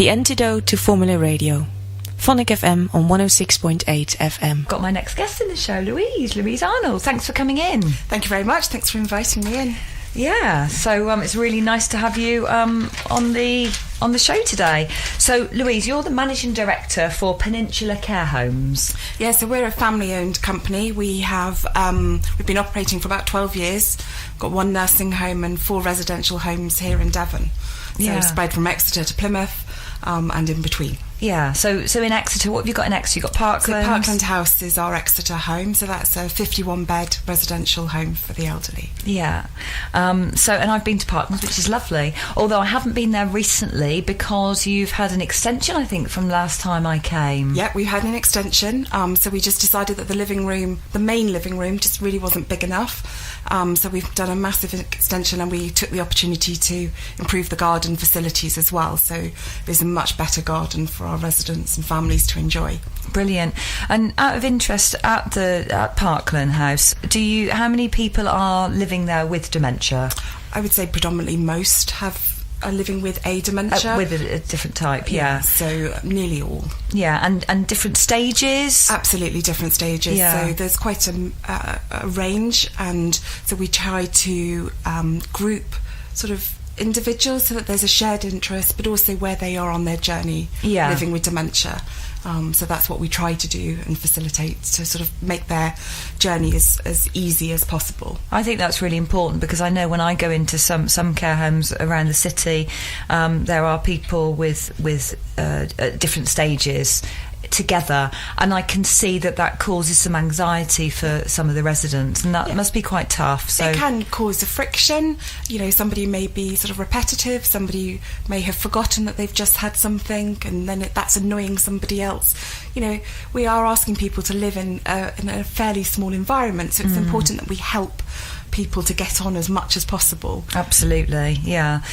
The antidote to Formula Radio. Phonic FM on 106.8 FM. Got my next guest in the show, Louise Arnold. Thanks for coming in. Thank you very much. Thanks for inviting me in. Yeah, so it's really nice to have you on the show today. So, Louise, you're the managing director for Peninsula Care Homes. Yeah, so we're a family-owned company. We have we've been operating for about 12 years. Got one nursing home and 4 residential homes here in Devon. So spread from Exeter to Plymouth and in between. Yeah, so in Exeter, what have you got in Exeter? You've got Parkland. So Parkland House is our Exeter home, so that's a 51-bed residential home for the elderly. Yeah. And I've been to Parkland, which is lovely, although I haven't been there recently because you've had an extension, I think, from last time I came. Yeah, we had an extension, so we just decided that the main living room, just really wasn't big enough. So we've done a massive extension and we took the opportunity to improve the garden facilities as well. So there's a much better garden for our residents and families to enjoy. Brilliant. And out of interest, at Parkland House, how many people are living there with dementia? I would say predominantly most are living with a dementia. With a different type, yeah. So nearly all. Yeah, and different stages? Absolutely different stages. Yeah. So there's quite a range, and so we try to group sort of individuals so that there's a shared interest, but also where they are on their journey living with dementia. So that's what we try to do and facilitate, to sort of make their journey as easy as possible. I think that's really important because I know when I go into some care homes around the city, there are people with different stages together, and I can see that causes some anxiety for some of the residents, and that must be quite tough. So it can cause a friction. You know, somebody may be sort of repetitive, somebody may have forgotten that they've just had something, and then that's annoying somebody else. You know, we are asking people to live in a fairly small environment, so it's important that we help people to get on as much as possible. Absolutely, yeah.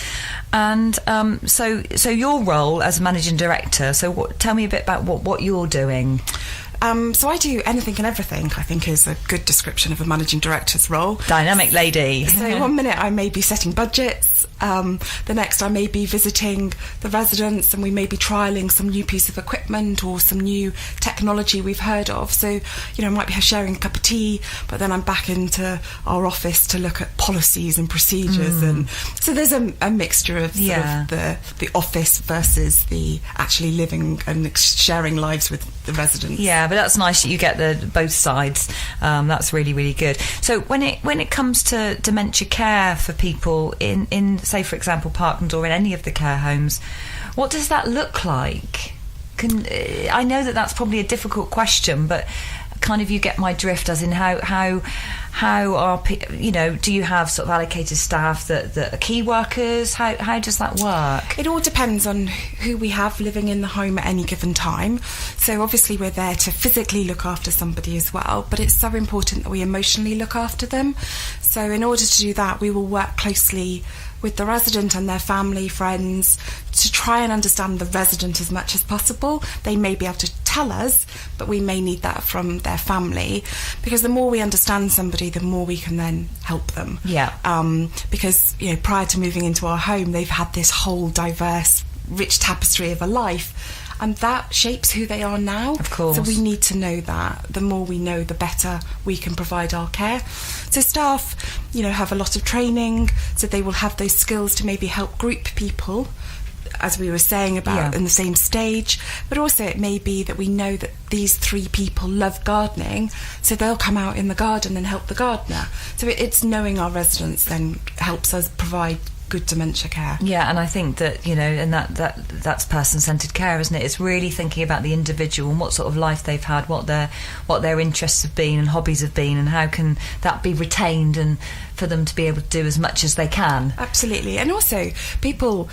And so your role as managing director, tell me a bit about what you're doing. So I do anything and everything, I think, is a good description of a managing director's role. Dynamic lady. So one minute I may be setting budgets, the next I may be visiting the residents, and we may be trialling some new piece of equipment or some new technology we've heard of. So, you know, I might be sharing a cup of tea, but then I'm back into our office to look at policies and procedures. And so there's a mixture of sort of the office versus the actually living and sharing lives with the residents. Yeah, but that's nice that you get both sides. That's really, really good. So when it comes to dementia care for people in say, for example, Parkland or in any of the care homes, what does that look like? I know that's probably a difficult question, but kind of you get my drift, as in how are do you have sort of allocated staff that are key workers? How does that work? It all depends on who we have living in the home at any given time. So obviously we're there to physically look after somebody as well, but it's so important that we emotionally look after them. So in order to do that, we will work closely with the resident and their family, friends, to try and understand the resident as much as possible. They may be able to tell us, but we may need that from their family, because the more we understand somebody, the more we can then help them. Yeah. Because, you know, prior to moving into our home, they've had this whole diverse, rich tapestry of a life, and that shapes who they are now. Of course. So we need to know that. The more we know, the better we can provide our care. So staff, you know, have a lot of training, so they will have those skills to maybe help group people, as we were saying about, in the same stage. But also it may be that we know that these 3 people love gardening, so they'll come out in the garden and help the gardener. So it's knowing our residents then helps us provide good dementia care. Yeah, and I think that, you know, and that's person-centred care, isn't it? It's really thinking about the individual and what sort of life they've had, what their interests have been and hobbies have been, and how can that be retained and for them to be able to do as much as they can. Absolutely. And also people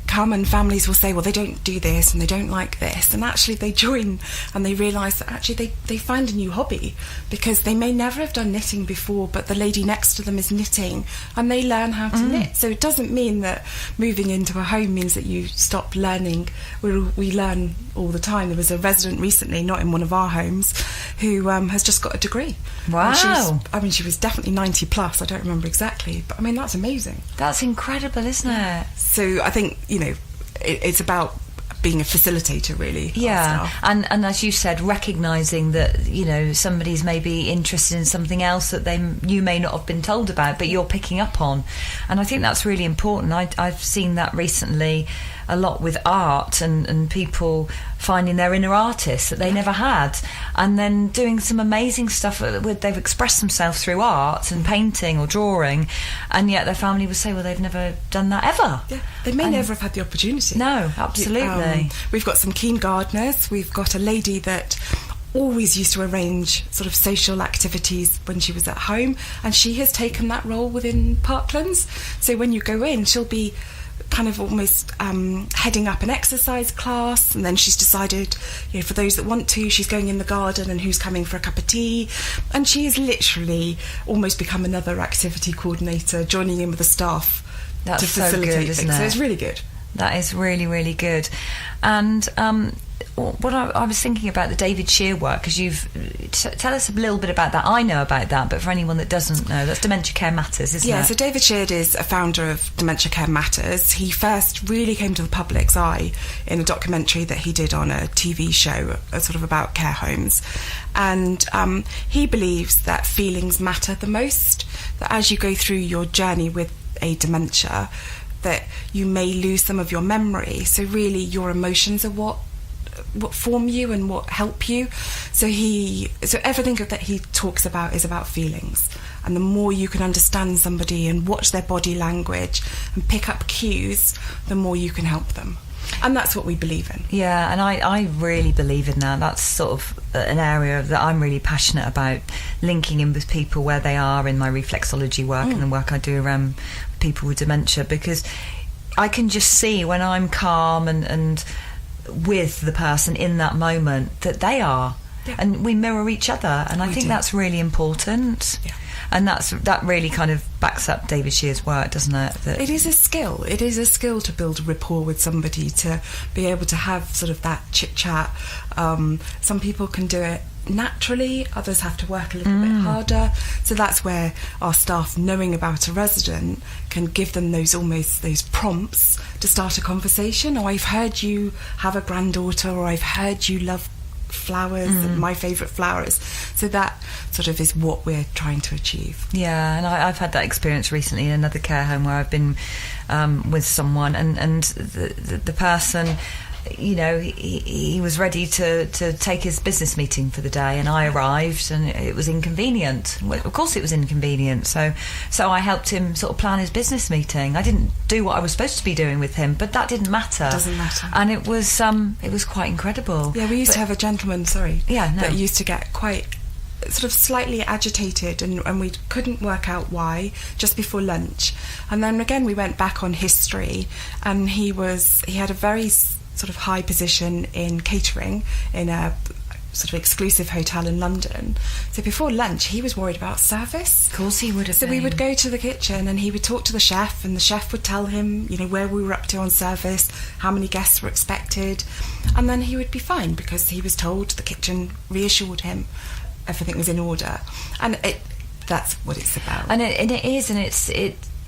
come and families will say, well, they don't do this and they don't like this, and actually they join and they realise that actually they find a new hobby, because they may never have done knitting before, but the lady next to them is knitting and they learn how to knit. So it doesn't mean that moving into a home means that you stop learning. We learn all the time. There was a resident recently, not in one of our homes, who has just got a degree. Wow. She was definitely 90 plus, I don't remember exactly, but I mean, that's amazing. That's incredible, isn't it? So I think, you know, it's about being a facilitator, really. Yeah, and as you said, recognising that, somebody's maybe interested in something else that you may not have been told about, but you're picking up on. And I think that's really important. I've seen that recently a lot with art and people finding their inner artists that they never had, and then doing some amazing stuff with they've expressed themselves through art and painting or drawing, and yet their family would say, well, they've never done that ever. Yeah, they may never have had the opportunity. No, absolutely. We've got some keen gardeners. We've got a lady that always used to arrange sort of social activities when she was at home, and she has taken that role within Parklands. So when you go in, she'll be kind of almost heading up an exercise class, and then she's decided, for those that want to, she's going in the garden and who's coming for a cup of tea, and she has literally almost become another activity coordinator, joining in with the staff to facilitate things. So it's really good. That is really, really good. And what I was thinking about the David Shear work, because tell us a little bit about that. I know about that, but for anyone that doesn't know, that's Dementia Care Matters, isn't it? Yeah, so David Shear is a founder of Dementia Care Matters. He first really came to the public's eye in a documentary that he did on a TV show, sort of about care homes. And he believes that feelings matter the most, that as you go through your journey with a dementia, that you may lose some of your memory. So really your emotions are what form you and what help you. So everything that he talks about is about feelings, and the more you can understand somebody and watch their body language and pick up cues, the more you can help them. And that's what we believe in. Yeah, and I really believe in that. That's sort of an area that I'm really passionate about, linking in with people where they are in my reflexology work and the work I do around people with dementia, because I can just see when I'm calm and with the person in that moment that they are, and we mirror each other, and I think that's really important. Yeah. And that really kind of backs up David Shear's work, doesn't it? It is a skill. It is a skill to build rapport with somebody, to be able to have sort of that chit-chat. Some people can do it naturally, others have to work a little bit harder. So that's where our staff, knowing about a resident, can give them those prompts to start a conversation. Or I've heard you have a granddaughter, or I've heard you love flowers, my favourite flowers. So that sort of is what we're trying to achieve. Yeah, and I've had that experience recently in another care home where I've been with someone, and the person, he was ready to take his business meeting for the day, and I arrived and it was inconvenient. Well, of course it was inconvenient, so I helped him sort of plan his business meeting. I didn't do what I was supposed to be doing with him, but that didn't matter. Doesn't matter. And it was quite incredible. Yeah, we used to have a gentleman, that used to get quite sort of slightly agitated, and we couldn't work out why, just before lunch. And then again we went back on history, and he had a very sort of high position in catering in a sort of exclusive hotel in London. So before lunch he was worried about service. Of course he would have been. So we would go to the kitchen and he would talk to the chef, and the chef would tell him, where we were up to on service, how many guests were expected, and then he would be fine because he was told, the kitchen reassured him everything was in order. And that's what it's about. And it is, and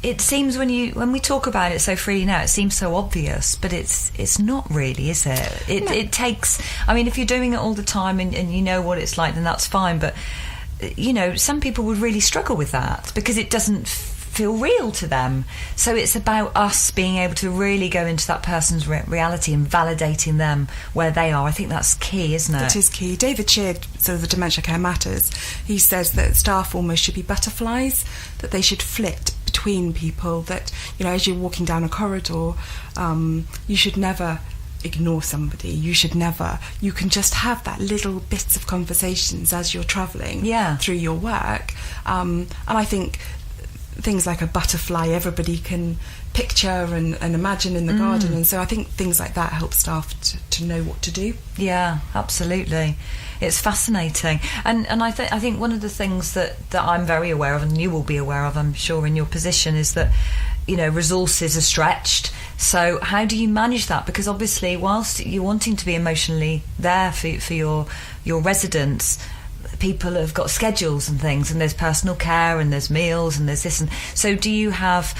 it seems when we talk about it so freely now, it seems so obvious, but it's not really, is it? No. It takes, if you're doing it all the time and you know what it's like, then that's fine, but some people would really struggle with that because it doesn't feel real to them. So it's about us being able to really go into that person's reality and validating them where they are. I think that's key, isn't it? It is key. David Shear, so the Dementia Care Matters, he says that staff almost should be butterflies, that they should flit between people, that as you're walking down a corridor, you should never ignore somebody. You can just have that little bits of conversations as you're travelling through your work. And I think things like a butterfly everybody can picture and imagine in the garden, and so I think things like that help staff to know what to do. Yeah, absolutely. It's fascinating, and I think one of the things that I'm very aware of, and you will be aware of, I'm sure, in your position, is that resources are stretched. So how do you manage that? Because obviously, whilst you're wanting to be emotionally there for your residents, people have got schedules and things, and there's personal care and there's meals and there's this, and so do you have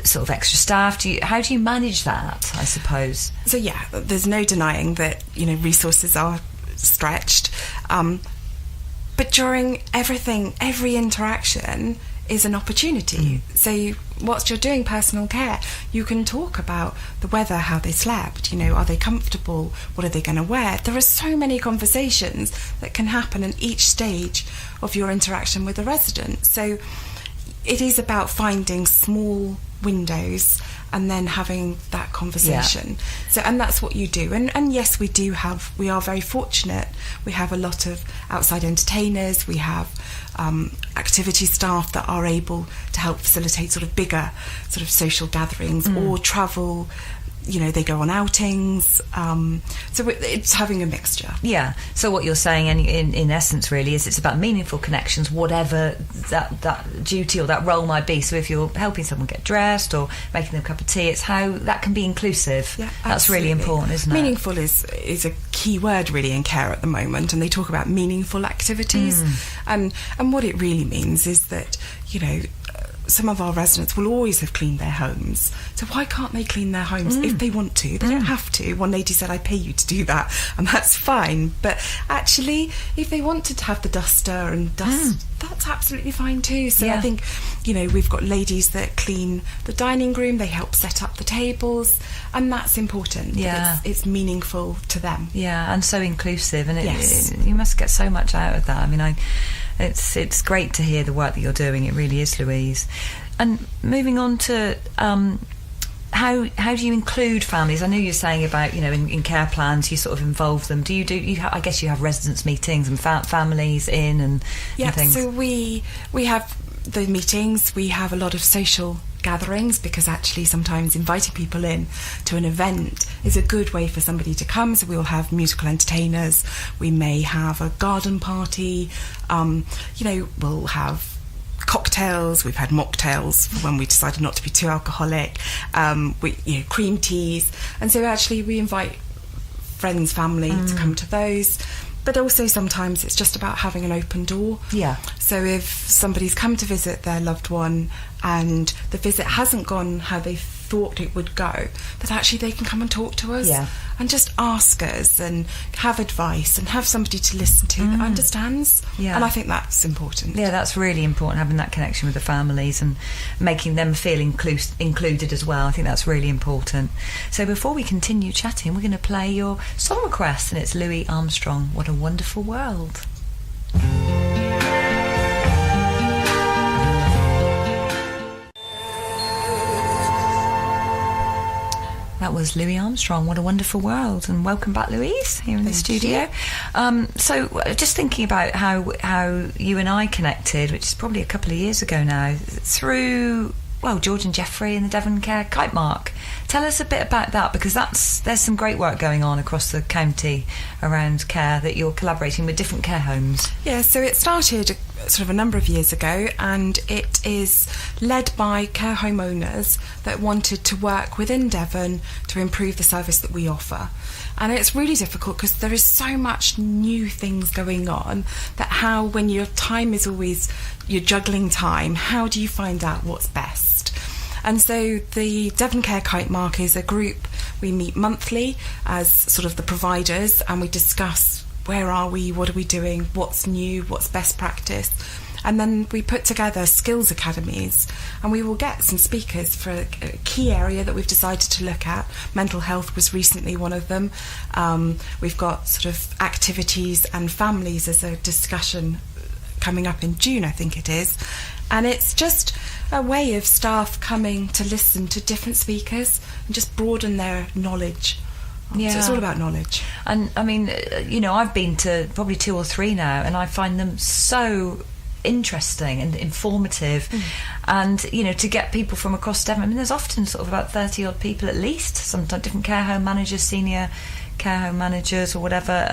sort of extra staff? How do you manage that, I suppose? So yeah, there's no denying that, resources are stretched. But during every interaction is an opportunity. So whilst you're doing personal care, you can talk about the weather, how they slept, are they comfortable, what are they going to wear. There are so many conversations that can happen in each stage of your interaction with a resident. So it is about finding small windows and then having that conversation. Yeah. So, and that's what you do. And yes, we are very fortunate. We have a lot of outside entertainers. We have activity staff that are able to help facilitate sort of bigger sort of social gatherings or travel. They go on outings. So it's having a mixture. Yeah. So what you're saying, in essence, really, is it's about meaningful connections, whatever that duty or that role might be. So if you're helping someone get dressed or making them a cup of tea, it's how that can be inclusive. Yeah, that's really important, isn't it? Meaningful is a key word really in care at the moment, and they talk about meaningful activities. And what it really means is that, some of our residents will always have cleaned their homes. So why can't they clean their homes if they want to? They don't have to. One lady said, I pay you to do that, and that's fine. But actually, if they wanted to have the duster and dust, that's absolutely fine too. So I think, we've got ladies that clean the dining room, they help set up the tables, and that's important. Yeah. It's meaningful to them. Yeah, and so inclusive, and Yes. you must get so much out of that. I mean, it's great to hear the work that you're doing. It really is, Louise. And moving on to how do you include families? I know you're saying about in care plans you sort of involve them. Do you I guess you have residents meetings and families in and things. So we have the meetings. We have a lot of social gatherings, because actually sometimes inviting people in to an event is a good way for somebody to come. So we'll have musical entertainers, we may have a garden party, we'll have cocktails, we've had mocktails when we decided not to be too alcoholic, cream teas, and so actually we invite friends, family to come to those. But also sometimes it's just about having an open door. Yeah. So if somebody's come to visit their loved one and the visit hasn't gone how they thought it would go, that actually they can come and talk to us and just ask us and have advice and have somebody to listen to that understands. Yeah. And I think that's important. Yeah, that's really important, having that connection with the families and making them feel included as well. I think that's really important. So before we continue chatting, we're going to play your song request, and it's Louis Armstrong, What a Wonderful World. That was Louis Armstrong, What a Wonderful World. And welcome back, Louise, here in the studio. So just thinking about how you and I connected, which is probably a couple of years ago now, through, George and Jeffrey and the Devon Care Kite Mark. Tell us a bit about that, because there's some great work going on across the county around care, that you're collaborating with different care homes. Yeah, so it started sort of a number of years ago, and it is led by care home owners that wanted to work within Devon to improve the service that we offer. And it's really difficult because there is so much new things going on, that when your time is always, you're juggling time, how do you find out what's best? And so the Devon Care Kite Mark is a group. We meet monthly as sort of the providers, and we discuss where are we, what are we doing, what's new, what's best practice. And then we put together skills academies, and we will get some speakers for a key area that we've decided to look at. Mental health was recently one of them. We've got sort of activities and families as a discussion coming up in June, I think it is. And it's just a way of staff coming to listen to different speakers and just broaden their knowledge. Yeah. So it's all about knowledge. And I mean, I've been to probably 2 or 3 now, and I find them so interesting and informative. And to get people from across Devon, I mean, there's often sort of about 30 odd people at least, sometimes different care home managers, senior care home managers or whatever,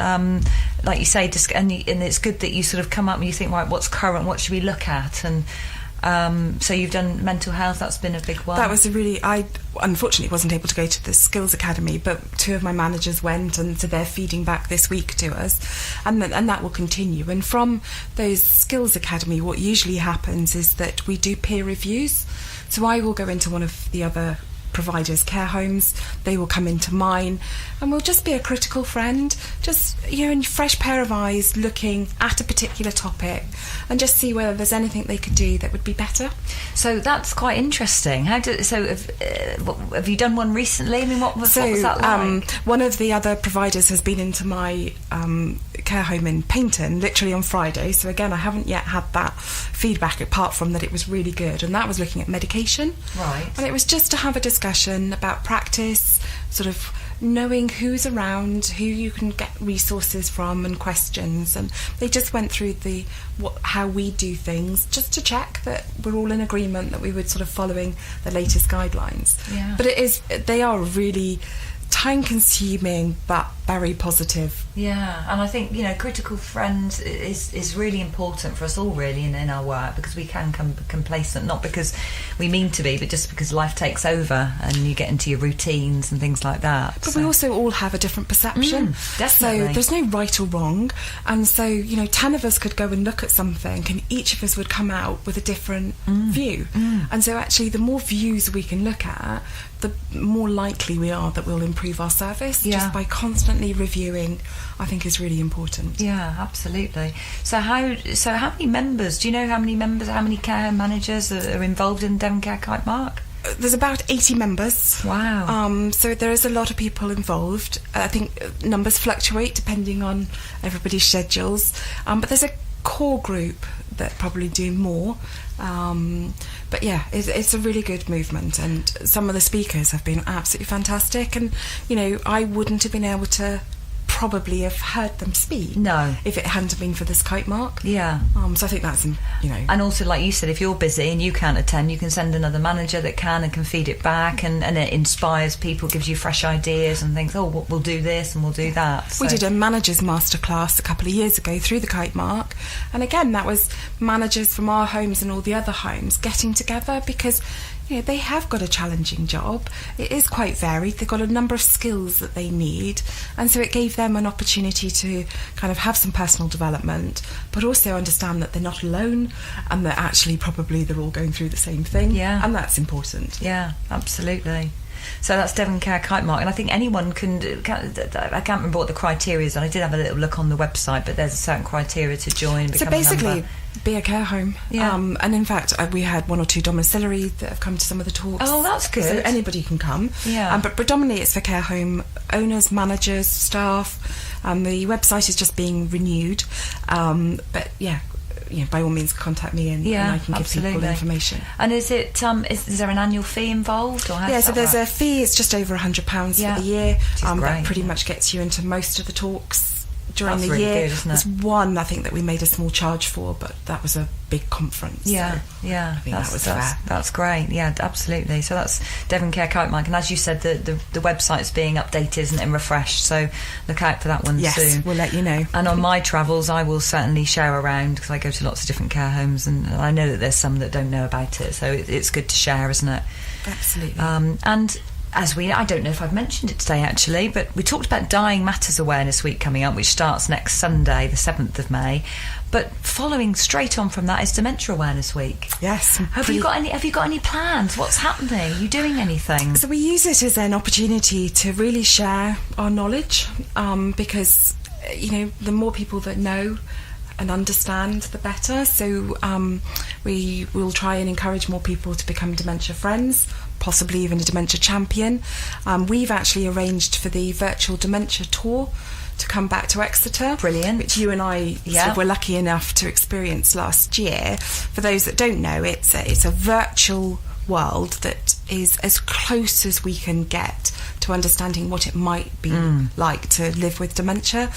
like you say, and it's good that you sort of come up and you think, right, what's current, what should we look at? And So you've done mental health, that's been a big one. That was I unfortunately wasn't able to go to the Skills Academy, but 2 of my managers went, and so they're feeding back this week to us, and that will continue. And from those Skills Academy, what usually happens is that we do peer reviews. So I will go into one of the other providers' care homes, they will come into mine, and we'll just be a critical friend, just, you know, a fresh pair of eyes looking at a particular topic, and just see whether there's anything they could do that would be better. So that's quite interesting. Have you done one recently? I mean, what was that like? One of the other providers has been into my care home in Paynton literally on Friday, so again I haven't yet had that feedback apart from that it was really good, and that was looking at medication. Right. And it was just to have a discussion about practice, sort of knowing who's around, who you can get resources from, and questions, and they just went through how we do things, just to check that we're all in agreement that we were sort of following the latest guidelines. Yeah. But they are really time consuming but very positive. Yeah, and I think, you know, critical friends is really important for us all, really, in our work, because we can become complacent, not because we mean to be, but just because life takes over and you get into your routines and things like that. But we also all have a different perception. Definitely. So there's no right or wrong, and so, you know, 10 of us could go and look at something, and each of us would come out with a different view. And so actually the more views we can look at, the more likely we are that we'll improve our service. Just by constantly reviewing, I think, is really important. Yeah, absolutely. So how many members, do you know how many care home managers are involved in Devon Care Kite Mark? There's about 80 members. Wow. So there is a lot of people involved. I think numbers fluctuate depending on everybody's schedules, but there's a core group that probably do more. But yeah, it's a really good movement, and some of the speakers have been absolutely fantastic, and, you know, I wouldn't have been able to probably have heard them speak if it hadn't been for this Kite Mark. Yeah. So I think that's, you know. And also, like you said, if you're busy and you can't attend, you can send another manager that can and can feed it back, and it inspires people, gives you fresh ideas and things. Oh, we'll do this and we'll do that. So. We did a managers masterclass a couple of years ago through the Kite Mark, and again that was managers from our homes and all the other homes getting together, because, you know, they have got a challenging job. It is quite varied. They've got a number of skills that they need, and so it gave them an opportunity to kind of have some personal development, but also understand that they're not alone, and that actually probably they're all going through the same thing. Yeah. And that's important. Yeah, absolutely. So that's Devon Care Kite Mark, and I think anyone can. I can't remember what the criteria is, and I did have a little look on the website, but there's a certain criteria to join. So basically, be a care home. Yeah. And in fact, we had 1 or 2 domiciliary that have come to some of the talks. Oh, that's good. So anybody can come. Yeah. But predominantly it's for care home owners, managers, staff. The website is just being renewed. But yeah, you know, by all means contact me, and I can give people information. And is it is there an annual fee involved? Or So there's a fee. It's just over £100 for the year. That pretty much gets you into most of the talks during the really year. Good, isn't it? There's one I think that we made a small charge for, but that was a big conference. Yeah, so I think that was fair. That's great. Yeah, absolutely. So that's Devon Care Kite Mark, and as you said, the website's being updated, isn't it, and refreshed. So look out for that one soon. Yes, we'll let you know. And on my travels, I will certainly share around, because I go to lots of different care homes, and I know that there's some that don't know about it. So it's good to share, isn't it? Absolutely. And I don't know if I've mentioned it today actually, but we talked about Dying Matters Awareness Week coming up, which starts next Sunday, the 7th of May. But following straight on from that is Dementia Awareness Week. Yes. Have you got any plans? What's happening? Are you doing anything? So we use it as an opportunity to really share our knowledge, because, you know, the more people that know and understand, the better. So we will try and encourage more people to become dementia friends, possibly even a dementia champion. We've actually arranged for the virtual dementia tour to come back to Exeter. Brilliant. Which you and I were lucky enough to experience last year. For those that don't know, it's a virtual world that is as close as we can get to understanding what it might be like to live with dementia.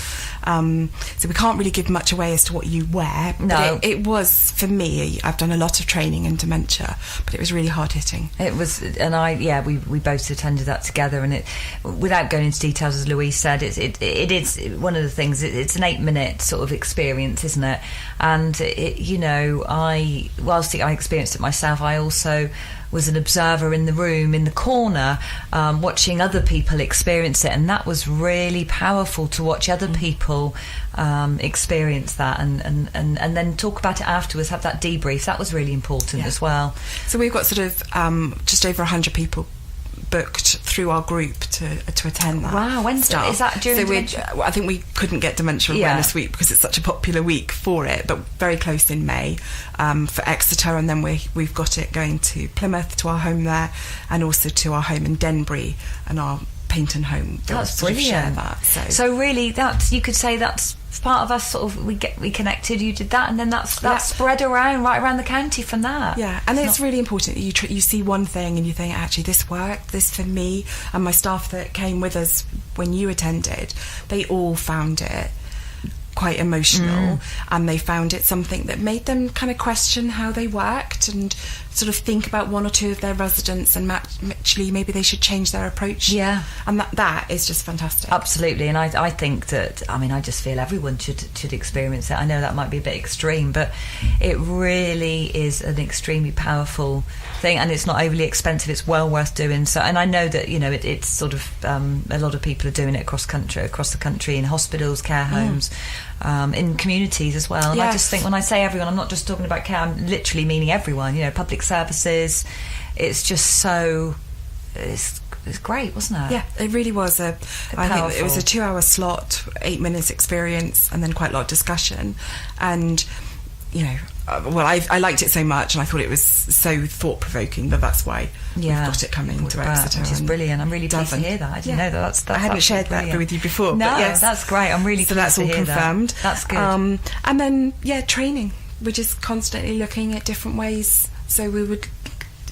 So we can't really give much away as to what you wear. No. But it was, for me, I've done a lot of training in dementia, but it was really hard-hitting. It was, and we both attended that together, and it, without going into details, as Louise said, it is one of the things, it's an 8-minute sort of experience, isn't it? And, whilst I experienced it myself, I also was an observer in the room, in the corner, watching other people experience it, and that was really powerful to watch other people experience that, and then talk about it afterwards, have that debrief. That was really important as well. So we've got sort of just over 100 people booked through our group to attend that. Wow, when's that? Is that during Dementia? I think we couldn't get Dementia Awareness Week because it's such a popular week for it, but very close in May for Exeter, and then we've got it going to Plymouth, to our home there, and also to our home in Denbury and our Paynton home. That's brilliant. Share that. So really, that's, you could say that's part of us. Sort of, we connected. You did that, and then that's spread right around the county from that. Yeah, and it's really important. You see one thing and you think, actually, this worked. This for me, and my staff that came with us when you attended, they all found it quite emotional, and they found it something that made them kind of question how they worked and sort of think about one or two of their residents, and actually maybe they should change their approach. Yeah, and that is just fantastic. Absolutely, and I think that, I just feel everyone should experience it. I know that might be a bit extreme, but it really is an extremely powerful thing, and it's not overly expensive. It's well worth doing. So, and I know that it's sort of a lot of people are doing it across the country, in hospitals, care homes, in communities as well. And I just think, when I say everyone, I'm not just talking about care. I'm literally meaning everyone. Public services. It's just so. It's great, wasn't it? Yeah, it really was. I think it was a 2-hour slot, 8 minutes experience, and then quite a lot of discussion. And I liked it so much, and I thought it was so thought-provoking that that's why we've got it coming to Exeter. Which is brilliant. I'm really pleased to hear that. I didn't know that. I hadn't shared that with you before. No, but yes. That's great. I'm really pleased to hear that. So that's all confirmed. That's good. And then, training. We're just constantly looking at different ways. So we would,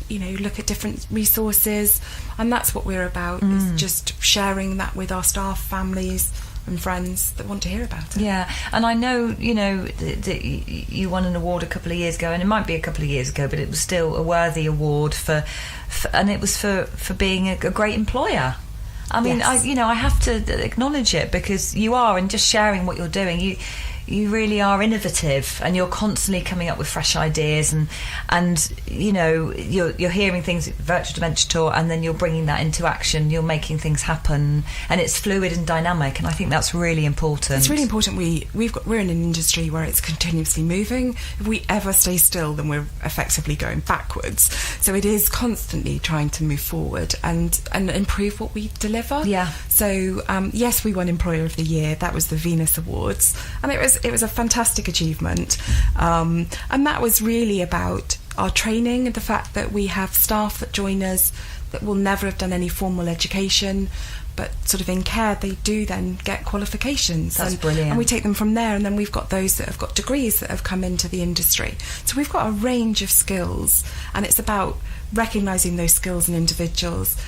look at different resources, and that's what we're about, is just sharing that with our staff, families and friends that want to hear about it. Yeah, and I know, that you won an award a couple of years ago, and it might be a couple of years ago, but it was still a worthy award for and it was for being a great employer. I mean, yes. I have to acknowledge it, because you are, and just sharing what you're doing, you really are innovative, and you're constantly coming up with fresh ideas, and you're hearing things at Virtual Dementia Tour, and then you're bringing that into action. You're making things happen, and it's fluid and dynamic, and I think that's really important. It's really important. We're in an industry where it's continuously moving. If we ever stay still, then we're effectively going backwards. So it is constantly trying to move forward and improve what we deliver. Yeah. So yes, we won Employer of the Year. That was the Venus Awards, and it was a fantastic achievement, and that was really about our training and the fact that we have staff that join us that will never have done any formal education, but sort of in care they do then get qualifications. That's brilliant. And we take them from there, and then we've got those that have got degrees that have come into the industry. So we've got a range of skills, and it's about recognising those skills in individuals,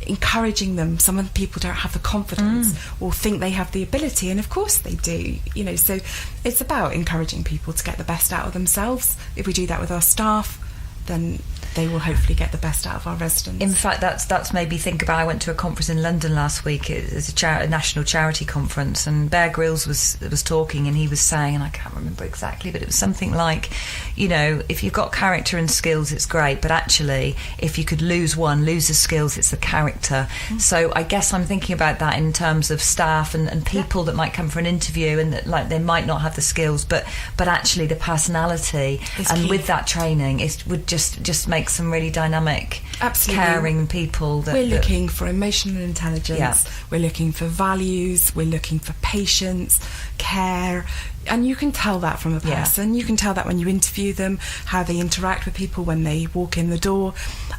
encouraging them. Some of the people don't have the confidence or think they have the ability, and of course they do, so it's about encouraging people to get the best out of themselves. If we do that with our staff, then they will hopefully get the best out of our residents. In fact, that's made me think about, I went to a conference in London last week. It was a national charity conference, and Bear Grylls was talking, and he was saying, and I can't remember exactly, but it was something like, if you've got character and skills, it's great, but actually, if you could lose the skills, it's the character. So I guess I'm thinking about that in terms of staff and people that might come for an interview, and that, they might not have the skills, but actually the personality, and with that training, it would just make some really dynamic, caring people. We're looking for emotional intelligence. Yeah. We're looking for values. We're looking for patience, care, and you can tell that from a person. You can tell that when you interview them, how they interact with people when they walk in the door,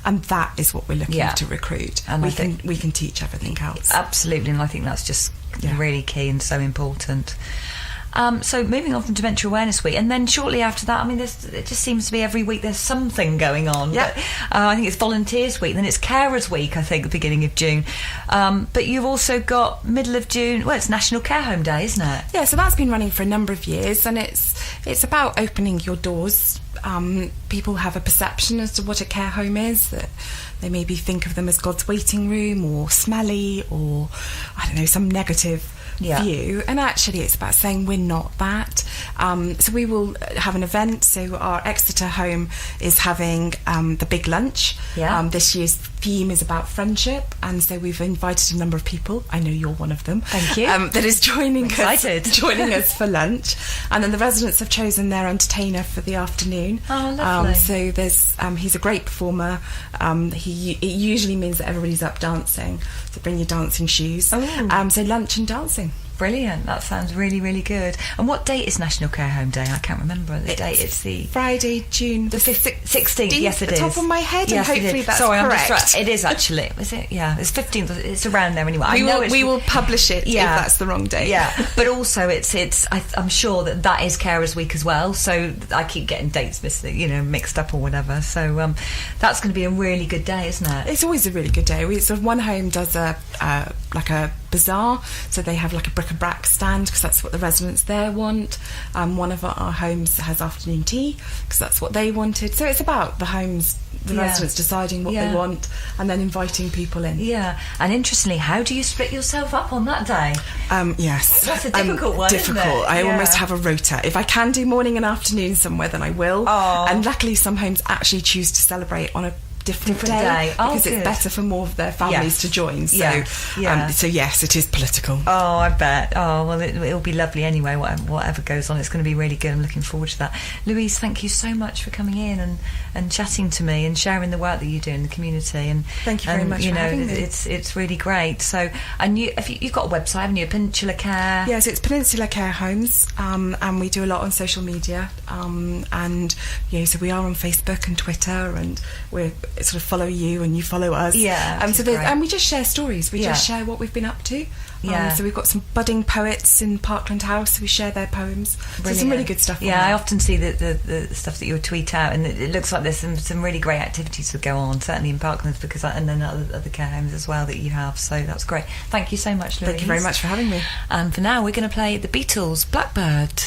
and that is what we're looking to recruit. And we can teach everything else. Absolutely, and I think that's just really key and so important. So moving on from Dementia Awareness Week, and then shortly after that, I mean, it just seems to be every week there's something going on. Yeah. But, I think it's Volunteers Week, then it's Carers Week, I think, the beginning of June. But you've also got middle of June, well, it's National Care Home Day, isn't it? Yeah, so that's been running for a number of years, and it's about opening your doors. People have a perception as to what a care home is, that they maybe think of them as God's waiting room or smelly or, I don't know, some negative view, and actually it's about saying we're not that. So we will have an event. So our Exeter home is having the big lunch. This year's theme is about friendship, and so we've invited a number of people. I know you're one of them. Thank you. That is joining us for lunch, and then the residents have chosen their entertainer for the afternoon. Oh, lovely. So there's he's a great performer. It usually means that everybody's up dancing, so bring your dancing shoes. So lunch and dancing. Brilliant. That sounds really, really good. And what date is National Care Home Day? I can't remember the date. It's the Friday, June the 16th. Yes, it is. Top of my head, yes, and hopefully that's Sorry, correct. I'm just right. It is actually. Is it? Yeah, it's 15th. It's around there anyway. We will publish it if that's the wrong date. Yeah, but also I'm sure that is Carers Week as well. So I keep getting dates mixed up or whatever. So that's going to be a really good day, isn't it? It's always a really good day. One home does a bazaar, so they have like a bric-a-brac stand because that's what the residents there want. One of our homes has afternoon tea because that's what they wanted. So it's about the residents deciding what they want and then inviting people in. Yeah, and interestingly, how do you split yourself up on that day? Yes, that's a difficult one. Difficult. Isn't it? I almost have a rota. If I can do morning and afternoon somewhere, then I will. And luckily, some homes actually choose to celebrate on a different day because it's better for more of their families to join. So, so yes, it is political. Oh, I bet. Oh, well, it'll be lovely anyway. Whatever goes on, it's going to be really good. I'm looking forward to that. Louise, thank you so much for coming in and chatting to me and sharing the work that you do in the community. And thank you very much for having me. It's really great. So, and you've got a website, haven't you? Peninsula Care. Yes, it's Peninsula Care Homes, and we do a lot on social media. And so we are on Facebook and Twitter, and we're sort of follow you and you follow us. And we just share stories. We just share what we've been up to. So we've got some budding poets in Parkland House. We share their poems. So some really good stuff. Yeah, I often see the stuff that you tweet out, and it looks like there's some really great activities that go on, certainly in Parkland, and then other care homes as well that you have. So that's great. Thank you so much, Louise. Thank you very much for having me. And for now, we're going to play the Beatles' Blackbird.